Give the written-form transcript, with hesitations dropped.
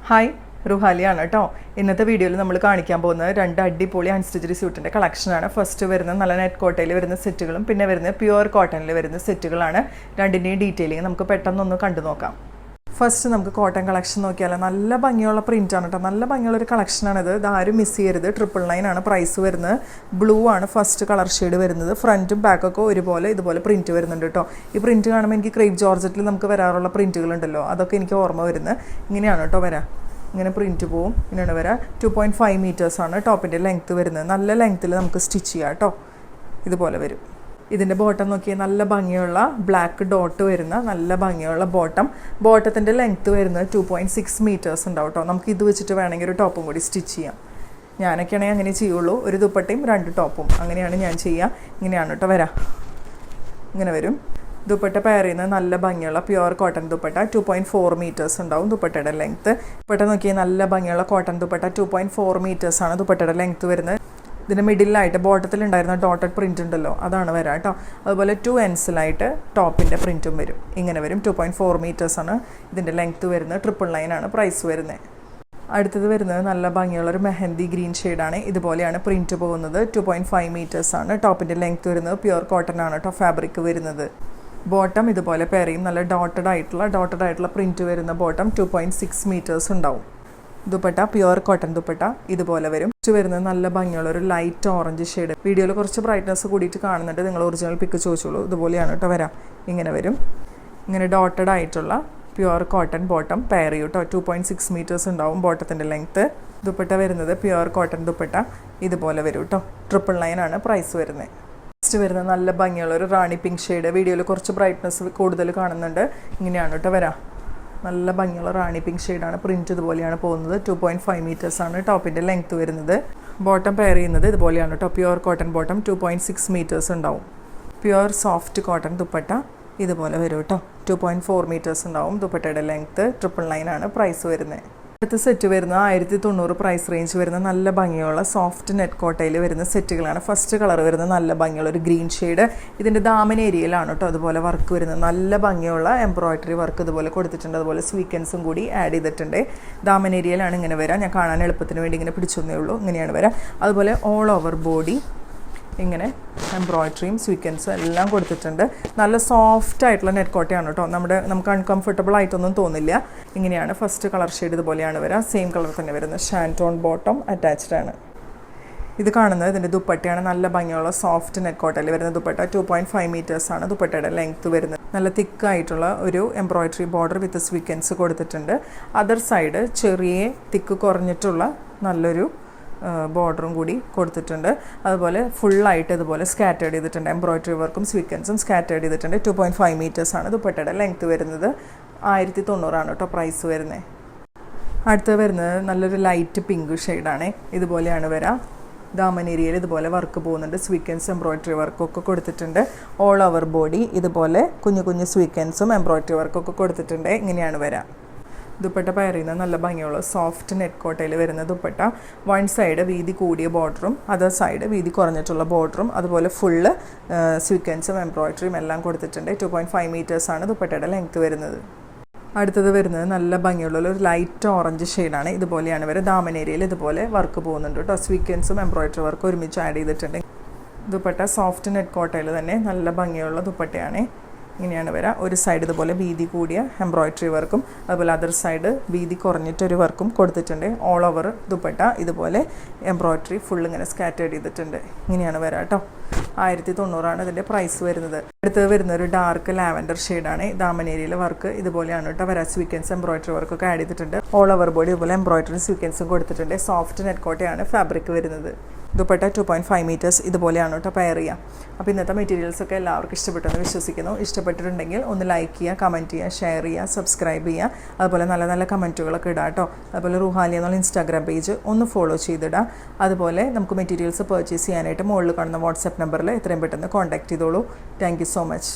Hi റുഹാലിയാണ് കേട്ടോ. ഇന്നത്തെ വീഡിയോയിൽ നമ്മൾ കാണിക്കാൻ പോകുന്നത് രണ്ട് അടിപൊളി അൺസ്റ്റിച്ചഡ് സ്യൂട്ടിൻ്റെ കളക്ഷനാണ്. ഫസ്റ്റ് വരുന്നത് നല്ല നെറ്റ് കോട്ടയിൽ വരുന്ന സെറ്റുകളും പിന്നെ വരുന്നത് പ്യുവർ കോട്ടണിൽ വരുന്ന സെറ്റുകളാണ്. രണ്ടിൻ്റെയും ഡീറ്റെയിലിങ് നമുക്ക് പെട്ടെന്നൊന്ന് കണ്ടു നോക്കാം. ഫസ്റ്റ് നമുക്ക് കോട്ടൺ കളക്ഷൻ നോക്കിയാലോ. നല്ല ഭംഗിയുള്ള പ്രിൻ്റാണ് കേട്ടോ. നല്ല ഭംഗിയുള്ളൊരു കളക്ഷനാണിത്. ഇതാരും മിസ് ചെയ്യരുത്. 999 ആണ് പ്രൈസ് വരുന്നത്. ബ്ലൂ ആണ് ഫസ്റ്റ് കളർ ഷെയ്ഡ് വരുന്നത്. ഫ്രണ്ടും ബാക്കൊക്കെ ഒരുപോലെ ഇതുപോലെ പ്രിൻറ്റ് വരുന്നുണ്ട് കേട്ടോ. ഈ പ്രിൻറ്റ് കാണുമ്പോൾ എനിക്ക് ക്രേപ്പ് ജോർജറ്റിൽ നമുക്ക് വരാറുള്ള പ്രിൻറ്റുകളുണ്ടല്ലോ, അതൊക്കെ എനിക്ക് ഓർമ്മ വരുന്നത്. ഇങ്ങനെയാണ് കേട്ടോ വരാം. ഇങ്ങനെ പ്രിൻറ്റ് പോവും. ഇങ്ങനെയാണ് വരാം. 2.5 മീറ്റേഴ്സാണ് ടോപ്പിൻ്റെ ലെങ്ത്ത് വരുന്നത്. നല്ല ലെങ്ത്തിൽ നമുക്ക് സ്റ്റിച്ച് ചെയ്യാം കേട്ടോ. ഇതുപോലെ വരും. ഇതിൻ്റെ ബോട്ടം നോക്കിയാൽ നല്ല ഭംഗിയുള്ള ബ്ലാക്ക് ഡോട്ട് വരുന്ന നല്ല ഭംഗിയുള്ള ബോട്ടത്തിൻ്റെ ലെങ്ത്ത് വരുന്നത് 2.6 മീറ്റേഴ്സ് ഉണ്ടാവും കേട്ടോ. നമുക്ക് ഇത് വെച്ചിട്ട് വേണമെങ്കിൽ ഒരു ടോപ്പും കൂടി സ്റ്റിച്ച് ചെയ്യാം. ഞാനൊക്കെയാണെങ്കിൽ അങ്ങനെ ചെയ്യുള്ളൂ. ഒരു ദുപ്പട്ടയും 2 ടോപ്പും അങ്ങനെയാണ് ഞാൻ ചെയ്യുക. ഇങ്ങനെയാണ് കേട്ടോ വരാം. ഇങ്ങനെ വരും. ദുപ്പട്ട പെയർ ചെയ്യുന്നത് നല്ല ഭംഗിയുള്ള പ്യുവർ കോട്ടൺ ദുപ്പട്ട. 2.4 മീറ്റേഴ്സ് ഉണ്ടാവും ദുപ്പട്ടയുടെ ലെങ്ത്ത്. ദുപ്പട്ട നോക്കിയാൽ നല്ല ഭംഗിയുള്ള കോട്ടൺ ദുപ്പട്ട. 2.4 മീറ്റേഴ്സാണ് ദുപ്പട്ടയുടെ ലെങ്ത്ത് വരുന്നത്. ഇതിൻ്റെ മിഡിലായിട്ട് ബോട്ടത്തിലുണ്ടായിരുന്ന ഡോട്ടഡ് പ്രിൻ്റ് ഉണ്ടല്ലോ, അതാണ് വരാം കേട്ടോ. അതുപോലെ 2 എൻസിലായിട്ട് ടോപ്പിൻ്റെ പ്രിൻറ്റും വരും. ഇങ്ങനെ വരും. 2.4 മീറ്റേഴ്സാണ് ഇതിൻ്റെ ലെങ്ത്ത് വരുന്നത്. 999 ആണ് പ്രൈസ് വരുന്നത്. അടുത്തത് വരുന്നത് നല്ല ഭംഗിയുള്ളൊരു മെഹന്തി ഗ്രീൻ ഷെയ്ഡാണ്. ഇതുപോലെയാണ് പ്രിൻറ്റ് പോകുന്നത്. 2.5 മീറ്റേഴ്സാണ് ടോപ്പിൻ്റെ ലെങ്ത്ത് വരുന്നത്. പ്യുവർ കോട്ടൺ ആണ് കേട്ടോ ഫാബ്രിക് വരുന്നത്. ബോട്ടം ഇതുപോലെ പെയർ ചെയ്യും. നല്ല ഡോട്ടഡ് ആയിട്ടുള്ള പ്രിൻറ്റ് വരുന്ന ബോട്ടം. 2.6 മീറ്റേഴ്സ് ഉണ്ടാവും. ദുപ്പട്ട പ്യുവർ കോട്ടൺ ദുപ്പട്ട ഇതുപോലെ വരും. വരുന്നത് നല്ല ഭംഗിയുള്ള ഒരു ലൈറ്റ് ഓറഞ്ച് ഷെയ്ഡ്. വീഡിയോയിൽ കുറച്ച് ബ്രൈറ്റ്നസ് കൂടിയിട്ട് കാണുന്നുണ്ട്. നിങ്ങൾ ഒറിജിനൽ പിക്ക് ചോദിച്ചോളൂ. ഇതുപോലെയാണ് കേട്ടോ വരാം. ഇങ്ങനെ വരും. ഇങ്ങനെ ഡോട്ടഡ് ആയിട്ടുള്ള പ്യുവർ കോട്ടൺ ബോട്ടം പെയർ ചെയ്യും കേട്ടോ. 2.6 മീറ്റേഴ്സ് ഉണ്ടാവും ബോട്ടത്തിൻ്റെ ലെങ്ത്ത്. ദുപ്പട്ട വരുന്നത് പ്യുവർ കോട്ടൺ ദുപ്പട്ട ഇതുപോലെ വരും കേട്ടോ. 999 ആണ് പ്രൈസ് വരുന്നത്. നെക്സ്റ്റ് വരുന്നത് നല്ല ഭംഗിയുള്ള ഒരു റാണി പിങ്ക് ഷെയ്ഡ്. വീഡിയോയിൽ കുറച്ച് ബ്രൈറ്റ്നസ് കൂടുതൽ കാണുന്നുണ്ട്. ഇങ്ങനെയാണ് കേട്ടോ വരാം. നല്ല ഭംഗിയുള്ള റാണി പിങ്ക് ഷെയ്ഡാണ്. പ്രിൻറ്റ് ഇതുപോലെയാണ് പോകുന്നത്. 2.5 മീറ്റേഴ്സാണ് ടോപ്പിൻ്റെ ലെങ്ത്ത് വരുന്നത്. ബോട്ടം പെയർ ചെയ്യുന്നത് ഇതുപോലെയാണ് കേട്ടോ. Pure cotton bottom. 2.6 മീറ്റേഴ്സ് ഉണ്ടാവും. പ്യുവർ സോഫ്റ്റ് കോട്ടൺ ദുപ്പട്ട ഇതുപോലെ വരും കേട്ടോ. 2.4 മീറ്റേഴ്സ് ഉണ്ടാവും ദുപ്പട്ടയുടെ ലെങ്ത്ത്. 999 ആണ് പ്രൈസ് വരുന്നത്. അടുത്ത സെറ്റ് വരുന്നത് 1090 പ്രൈസ് റേഞ്ച് വരുന്ന നല്ല ഭംഗിയുള്ള സോഫ്റ്റ് നെറ്റ് കോട്ടയിൽ വരുന്ന സെറ്റുകളാണ്. ഫസ്റ്റ് കളർ വരുന്നത് നല്ല ഭംഗിയുള്ള ഒരു ഗ്രീൻ ഷെയ്ഡ്. ഇതിൻ്റെ ദാമൻ ഏരിയയിലാണ് കേട്ടോ അതുപോലെ വർക്ക് വരുന്നത്. നല്ല ഭംഗിയുള്ള എംബ്രോയിഡറി വർക്ക് ഇതുപോലെ കൊടുത്തിട്ടുണ്ട്. അതുപോലെ സ്വീക്കൻസും കൂടി ആഡ് ചെയ്തിട്ടുണ്ട്. ദാമൻ ഏരിയയിലാണ് ഇങ്ങനെ വരാം. ഞാൻ കാണാൻ എളുപ്പത്തിന് വേണ്ടി ഇങ്ങനെ പിടിച്ചൊന്നേ ഉള്ളൂ. ഇങ്ങനെയാണ് വരാം. അതുപോലെ ഓൾ ഓവർ ബോഡി ഇങ്ങനെ എംബ്രോയിഡറിയും സ്വീക്കൻസും എല്ലാം കൊടുത്തിട്ടുണ്ട്. നല്ല സോഫ്റ്റ് ആയിട്ടുള്ള നെറ്റ് കോട്ടയാണ് കേട്ടോ. നമുക്ക് അൺകംഫർട്ടബിൾ ആയിട്ടൊന്നും തോന്നില്ല. ഇങ്ങനെയാണ് ഫസ്റ്റ് കളർ ഷെയ്ഡ് ഇതുപോലെയാണ് വരിക. സെയിം കളർ തന്നെ വരുന്നത്. ഷാൻറ്റോൺ ബോട്ടം അറ്റാച്ച്ഡ് ആണ്. ഇത് കാണുന്നത് ഇതിൻ്റെ ദുപ്പട്ടയാണ്. നല്ല ഭംഗിയുള്ള സോഫ്റ്റ് നെറ്റ് കോട്ടയിൽ വരുന്ന ദുപ്പട്ട. 2.5 മീറ്റേഴ്സാണ് ദുപ്പട്ടയുടെ ലെങ്ത്ത് വരുന്നത്. നല്ല തിക്കായിട്ടുള്ള ഒരു എംബ്രോയിഡറി ബോർഡർ വിത്ത് സ്വീക്കൻസ് കൊടുത്തിട്ടുണ്ട്. അതർ സൈഡ് ചെറിയ തിക്ക് കുറഞ്ഞിട്ടുള്ള നല്ലൊരു ബോർഡറും കൂടി കൊടുത്തിട്ടുണ്ട്. അതുപോലെ ഫുള്ളായിട്ട് ഇതുപോലെ സ്കാറ്റേഡ് ചെയ്തിട്ടുണ്ട്. എംബ്രോയിഡറി വർക്കും സ്വീക്കൻസും സ്കാറ്റേഡ് ചെയ്തിട്ടുണ്ട്. 2.5 മീറ്റേഴ്സാണ് ദുപ്പട്ടയുടെ ലെങ്ത്ത് വരുന്നത്. 1090 ആണ് കേട്ടോ പ്രൈസ് വരുന്നത്. അടുത്ത് വരുന്നത് നല്ലൊരു ലൈറ്റ് പിങ്ക് ഷെയ്ഡാണ്. ഇതുപോലെയാണ് വരാം. ദാമൻ ഏരിയയിൽ ഇതുപോലെ വർക്ക് പോകുന്നുണ്ട്. സ്വീക്കൻസ് എംബ്രോയിഡറി വർക്കൊക്കെ കൊടുത്തിട്ടുണ്ട്. ഓൾ ഓവർ ബോഡി ഇതുപോലെ കുഞ്ഞു കുഞ്ഞു സ്വീക്കൻസും എംബ്രോയിഡറി വർക്കൊക്കെ കൊടുത്തിട്ടുണ്ട്. ഇങ്ങനെയാണ് വരാം. ദുപ്പട്ട പെയർ ചെയ്യുന്നത് നല്ല ഭംഗിയുള്ള സോഫ്റ്റ് നെറ്റ് കോട്ടയിൽ വരുന്ന ദുപ്പട്ട. 1 സൈഡ് വീതി കൂടിയ ബോർഡറും അതർ സൈഡ് വീതി കുറഞ്ഞിട്ടുള്ള ബോർഡറും അതുപോലെ ഫുള്ള് സ്വീക്കൻസും എംബ്രോയിഡറിയും എല്ലാം കൊടുത്തിട്ടുണ്ട്. 2.5 മീറ്റേഴ്സാണ് ദുപ്പട്ടയുടെ ലെങ്ത്ത് വരുന്നത്. അടുത്തത് വരുന്നത് നല്ല ഭംഗിയുള്ള ഒരു ലൈറ്റ് ഓറഞ്ച് ഷെയ്ഡാണ്. ഇതുപോലെയാണ് വരെ ദാമൻ ഏരിയയിൽ ഇതുപോലെ വർക്ക് പോകുന്നുണ്ട് കേട്ടോ. സ്വീക്കൻസും എംബ്രോയിഡറി വർക്കും ഒരുമിച്ച് ആഡ് ചെയ്തിട്ടുണ്ട്. ദുപ്പട്ട സോഫ്റ്റ് നെറ്റ് കോട്ടയിൽ തന്നെ നല്ല ഭംഗിയുള്ള ദുപ്പട്ടയാണ്. ഇങ്ങനെയാണ് വരിക. ഒരു സൈഡ് ഇതുപോലെ വീതി കൂടിയ എംബ്രോയിഡറി വർക്കും അതുപോലെ അതർ സൈഡ് വീതി കുറഞ്ഞിട്ടൊരു വർക്കും കൊടുത്തിട്ടുണ്ട്. ഓൾ ഓവർ ദുപ്പട്ട ഇതുപോലെ എംബ്രോയിഡറി ഫുൾ ഇങ്ങനെ സ്കാറ്റേഡ് ചെയ്തിട്ടുണ്ട്. ഇങ്ങനെയാണ് വരിക കേട്ടോ. 1090 ആണ് ഇതിൻ്റെ പ്രൈസ് വരുന്നത്. അടുത്തത് വരുന്ന ഒരു ഡാർക്ക് ലാവൻഡർ ഷെയ്ഡാണ്. ദാമൻ ഏരിയയിലെ വർക്ക് ഇതുപോലെയാണ് കേട്ടോ വരാം. സ്വീക്കൻസ് എംബ്രോയിഡറി വർക്കൊക്കെ ആഡ് ചെയ്തിട്ടുണ്ട്. ഓൾ ഓവർ ബോഡി ഇതുപോലെ എംബ്രോയിഡറി സ്വീക്കൻസും കൊടുത്തിട്ടുണ്ട്. സോഫ്റ്റ് നെറ്റ് കോട്ടയാണ് ഫാബ്രിക് വരുന്നത്. ദുപ്പട്ട 2.5 മീറ്റേഴ്സ് ഇതുപോലെയാണ് കേട്ടോ പെയർ ചെയ്യുക. അപ്പോൾ ഇന്നത്തെ മെറ്റീരിയൽസൊക്കെ എല്ലാവർക്കും ഇഷ്ടപ്പെട്ടെന്ന് വിശ്വസിക്കുന്നു. ഇഷ്ടപ്പെട്ടിട്ടുണ്ടെങ്കിൽ ഒന്ന് ലൈക്ക് ചെയ്യുക, കമൻറ്റ് ചെയ്യുക, ഷെയർ ചെയ്യുക, സബ്സ്ക്രൈബ് ചെയ്യുക. അതുപോലെ നല്ല നല്ല കമൻറ്റുകളൊക്കെ ഇടുക കേട്ടോ. അതുപോലെ റുഹാലി എന്നുള്ള ഇൻസ്റ്റാഗ്രാം പേജ് ഒന്ന് ഫോളോ ചെയ്തിടുക. അതുപോലെ നമുക്ക് മെറ്റീരിയൽസ് പർച്ചേസ് ചെയ്യാനായിട്ട് മുകളിൽ കാണുന്ന വാട്സാപ്പ് നമ്പറിൽ എത്രയും പെട്ടെന്ന് കോൺടാക്ട് ചെയ്തോളൂ. Thank you so much.